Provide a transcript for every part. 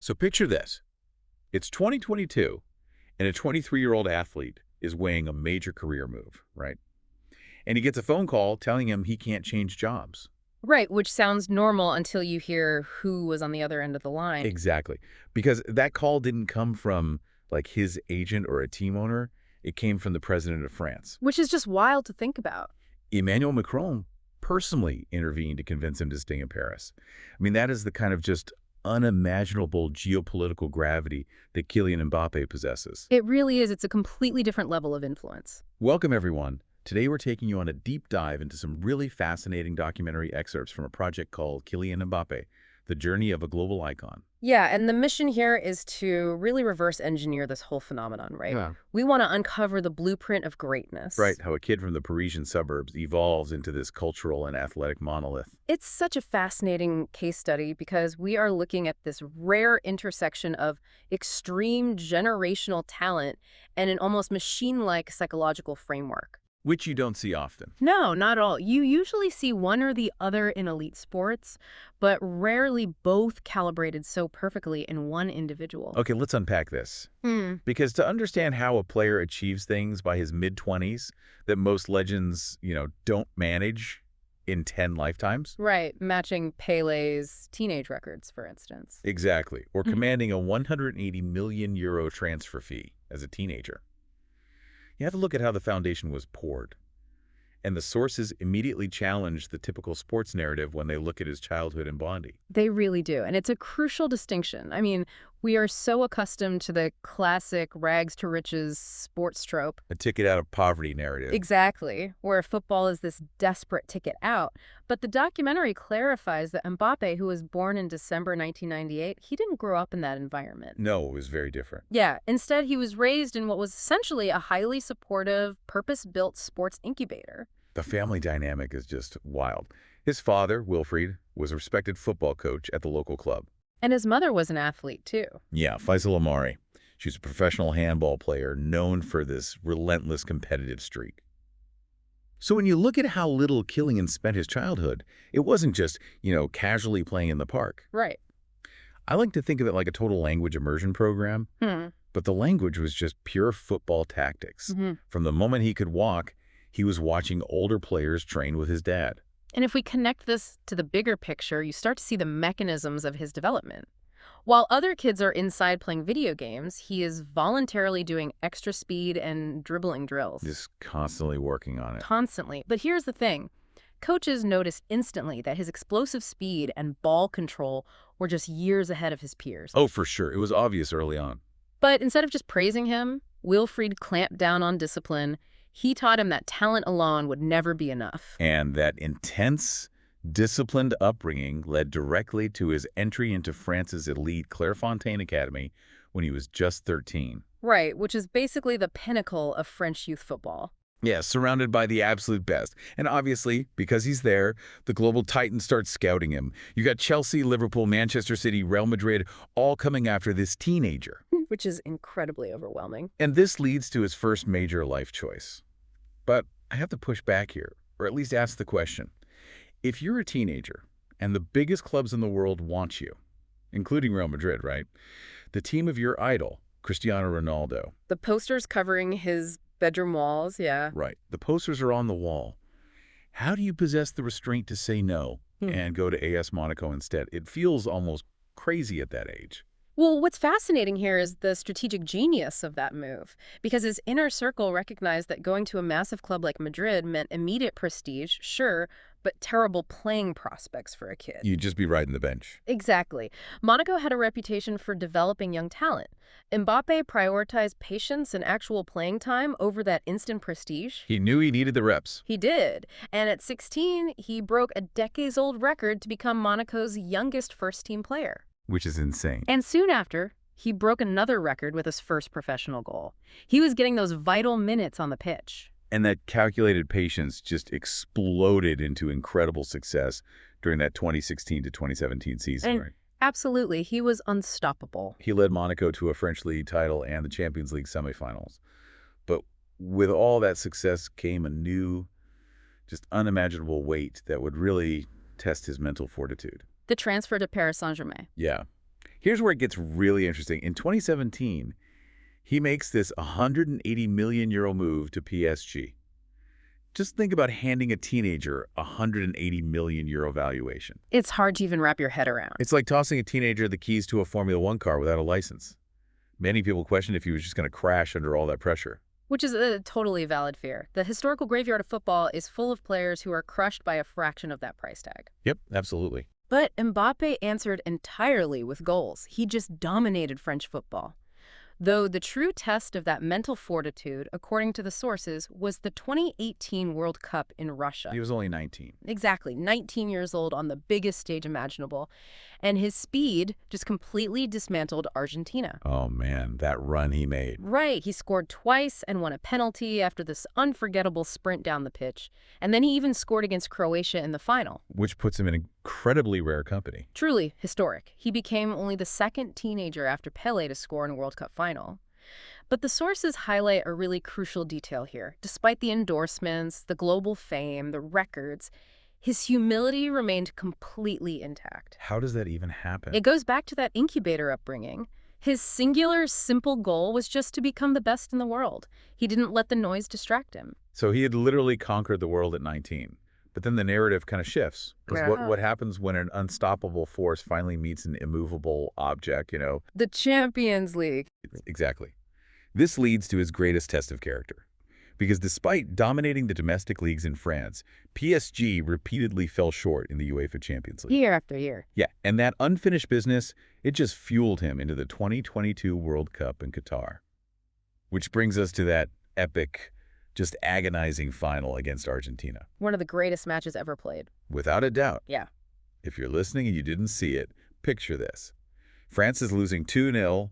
So picture this. It's 2022, and a 23-year-old athlete is weighing a major career move, right? And he gets a phone call telling him he can't change jobs. Right, which sounds normal until you hear who was on the other end of the line. Exactly. Because that call didn't come from, like, his agent or a team owner. It came from the president of France. Which is just wild to think about. Emmanuel Macron personally intervened to convince him to stay in Paris. I mean, that is the kind of just unimaginable geopolitical gravity that Kylian Mbappé possesses. It really is. It's a completely different level of influence. Welcome, everyone. Today, we're taking you on a deep dive into some really fascinating documentary excerpts from a project called Kylian Mbappé, the journey of a global icon. Yeah, and the mission here is to really reverse engineer this whole phenomenon, right? Yeah. We want to uncover the blueprint of greatness. Right, how a kid from the Parisian suburbs evolves into this cultural and athletic monolith. It's such a fascinating case study because we are looking at this rare intersection of extreme generational talent and an almost machine-like psychological framework. Which you don't see often. No, not at all. You usually see one or the other in elite sports, but rarely both calibrated so perfectly in one individual. Okay, let's unpack this. Because to understand how a player achieves things by his mid-20s that most legends, don't manage in 10 lifetimes. Right, matching Pele's teenage records, for instance. Exactly. Or commanding a 180 million euro transfer fee as a teenager. You have to look at how the foundation was poured. And the sources immediately challenge the typical sports narrative when they look at his childhood in Blondie. They really do, and it's a crucial distinction. I mean, we are so accustomed to the classic rags to riches sports trope. A ticket out of poverty narrative. Exactly, where football is this desperate ticket out. But the documentary clarifies that Mbappé, who was born in December 1998, he didn't grow up in that environment. No, it was very different. Yeah, instead he was raised in what was essentially a highly supportive, purpose-built sports incubator. The family dynamic is just wild. His father, Wilfried, was a respected football coach at the local club. And his mother was an athlete, too. Yeah, Faisal Amari. She was a professional handball player known for this relentless competitive streak. So when you look at how little Kylian spent his childhood, it wasn't just, casually playing in the park. Right. I like to think of it like a total language immersion program, but the language was just pure football tactics. From the moment he could walk, he was watching older players train with his dad. And if we connect this to the bigger picture, you start to see the mechanisms of his development. While other kids are inside playing video games, he is voluntarily doing extra speed and dribbling drills. Just constantly working on it. Constantly. But here's the thing. Coaches noticed instantly that his explosive speed and ball control were just years ahead of his peers. Oh, for sure. It was obvious early on. But instead of just praising him, Wilfried clamped down on discipline. He taught him that talent alone would never be enough. And that intense, disciplined upbringing led directly to his entry into France's elite Clairefontaine Academy when he was just 13. Right, which is basically the pinnacle of French youth football. Yeah, surrounded by the absolute best. And obviously, because he's there, the global titans start scouting him. You got Chelsea, Liverpool, Manchester City, Real Madrid, all coming after this teenager. Which is incredibly overwhelming. And this leads to his first major life choice. But I have to push back here, or at least ask the question. If you're a teenager, and the biggest clubs in the world want you, including Real Madrid, right? The team of your idol, Cristiano Ronaldo. The posters covering his bedroom walls, yeah. Right. The posters are on the wall. How do you possess the restraint to say no and go to AS Monaco instead? It feels almost crazy at that age. Well, what's fascinating here is the strategic genius of that move, because his inner circle recognized that going to a massive club like Madrid meant immediate prestige, sure, but terrible playing prospects for a kid. You'd just be riding the bench. Exactly. Monaco had a reputation for developing young talent. Mbappé prioritized patience and actual playing time over that instant prestige. He knew he needed the reps. He did. And at 16, he broke a decades-old record to become Monaco's youngest first-team player. Which is insane. And soon after, he broke another record with his first professional goal. He was getting those vital minutes on the pitch. And that calculated patience just exploded into incredible success during that 2016 to 2017 season, right? Absolutely. He was unstoppable. He led Monaco to a French league title and the Champions League semifinals. But with all that success came a new, just unimaginable weight that would really test his mental fortitude. The transfer to Paris Saint-Germain. Yeah. Here's where it gets really interesting. In 2017, he makes this 180 million euro move to PSG. Just think about handing a teenager a 180 million euro valuation. It's hard to even wrap your head around. It's like tossing a teenager the keys to a Formula One car without a license. Many people questioned if he was just going to crash under all that pressure. Which is a totally valid fear. The historical graveyard of football is full of players who are crushed by a fraction of that price tag. Yep, absolutely. But Mbappé answered entirely with goals. He just dominated French football. Though the true test of that mental fortitude, according to the sources, was the 2018 World Cup in Russia. He was only 19. Exactly, 19 years old on the biggest stage imaginable. And his speed just completely dismantled Argentina. Oh, man, that run he made. Right, he scored twice and won a penalty after this unforgettable sprint down the pitch. And then he even scored against Croatia in the final. Which puts him in incredibly rare company. Truly historic. He became only the second teenager after Pelé to score in a World Cup final. But the sources highlight a really crucial detail here. Despite the endorsements, the global fame, the records, his humility remained completely intact. How does that even happen? It goes back to that incubator upbringing. His singular, simple goal was just to become the best in the world. He didn't let the noise distract him. So he had literally conquered the world at 19. But then the narrative kind of shifts. Because Yeah. what happens when an unstoppable force finally meets an immovable object, The Champions League. Exactly. This leads to his greatest test of character. Because despite dominating the domestic leagues in France, PSG repeatedly fell short in the UEFA Champions League. Year after year. Yeah, and that unfinished business, it just fueled him into the 2022 World Cup in Qatar. Which brings us to that epic, just agonizing final against Argentina. One of the greatest matches ever played. Without a doubt. Yeah. If you're listening and you didn't see it, picture this. France is losing 2-0.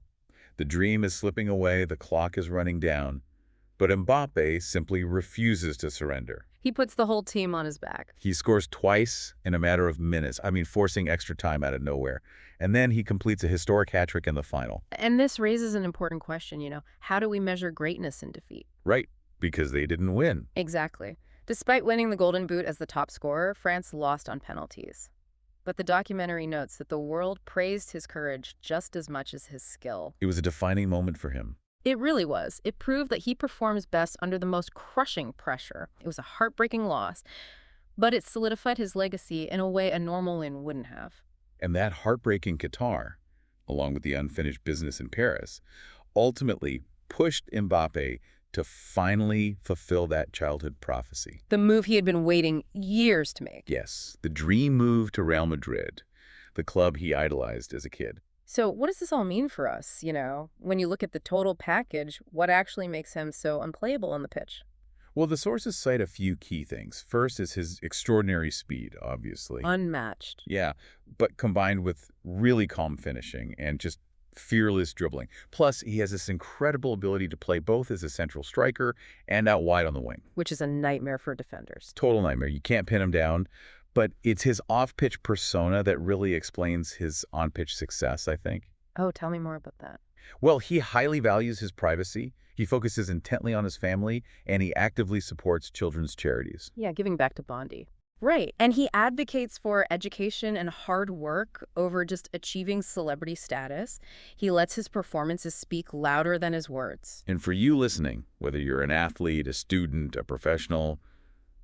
The dream is slipping away. The clock is running down. But Mbappé simply refuses to surrender. He puts the whole team on his back. He scores twice in a matter of minutes. I mean, forcing extra time out of nowhere. And then he completes a historic hat-trick in the final. And this raises an important question, how do we measure greatness in defeat? Right, because they didn't win. Exactly. Despite winning the Golden Boot as the top scorer, France lost on penalties. But the documentary notes that the world praised his courage just as much as his skill. It was a defining moment for him. It really was. It proved that he performs best under the most crushing pressure. It was a heartbreaking loss, but it solidified his legacy in a way a normal win wouldn't have. And that heartbreak in Qatar, along with the unfinished business in Paris, ultimately pushed Mbappé to finally fulfill that childhood prophecy. The move he had been waiting years to make. Yes, the dream move to Real Madrid, the club he idolized as a kid. So what does this all mean for us, when you look at the total package, what actually makes him so unplayable on the pitch? Well, the sources cite a few key things. First is his extraordinary speed, obviously. Unmatched. Yeah, but combined with really calm finishing and just fearless dribbling. Plus, he has this incredible ability to play both as a central striker and out wide on the wing. Which is a nightmare for defenders. Total nightmare. You can't pin him down. But it's his off-pitch persona that really explains his on-pitch success, I think. Oh, tell me more about that. Well, he highly values his privacy. He focuses intently on his family, and he actively supports children's charities. Yeah, giving back to Bondi. Right. And he advocates for education and hard work over just achieving celebrity status. He lets his performances speak louder than his words. And for you listening, whether you're an athlete, a student, a professional,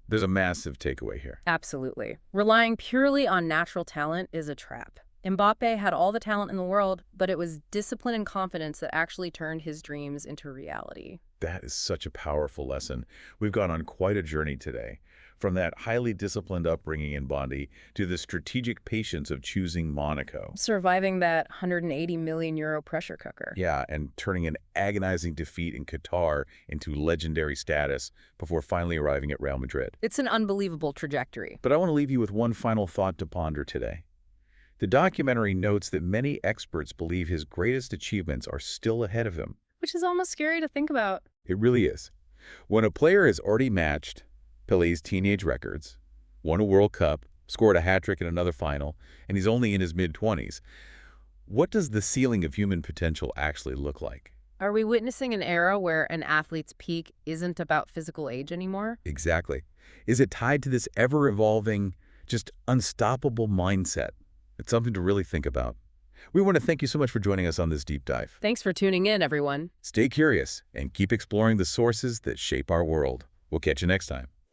there's a massive takeaway here. Absolutely. Relying purely on natural talent is a trap. Mbappé had all the talent in the world, but it was discipline and confidence that actually turned his dreams into reality. That is such a powerful lesson. We've gone on quite a journey today. From that highly disciplined upbringing in Bondi to the strategic patience of choosing Monaco. Surviving that 180 million euro pressure cooker. Yeah, and turning an agonizing defeat in Qatar into legendary status before finally arriving at Real Madrid. It's an unbelievable trajectory. But I want to leave you with one final thought to ponder today. The documentary notes that many experts believe his greatest achievements are still ahead of him. Which is almost scary to think about. It really is. When a player has already matched Pelé's teenage records, won a World Cup, scored a hat-trick in another final, and he's only in his mid-20s, what does the ceiling of human potential actually look like? Are we witnessing an era where an athlete's peak isn't about physical age anymore? Exactly. Is it tied to this ever-evolving, just unstoppable mindset? It's something to really think about. We want to thank you so much for joining us on this deep dive. Thanks for tuning in, everyone. Stay curious and keep exploring the sources that shape our world. We'll catch you next time.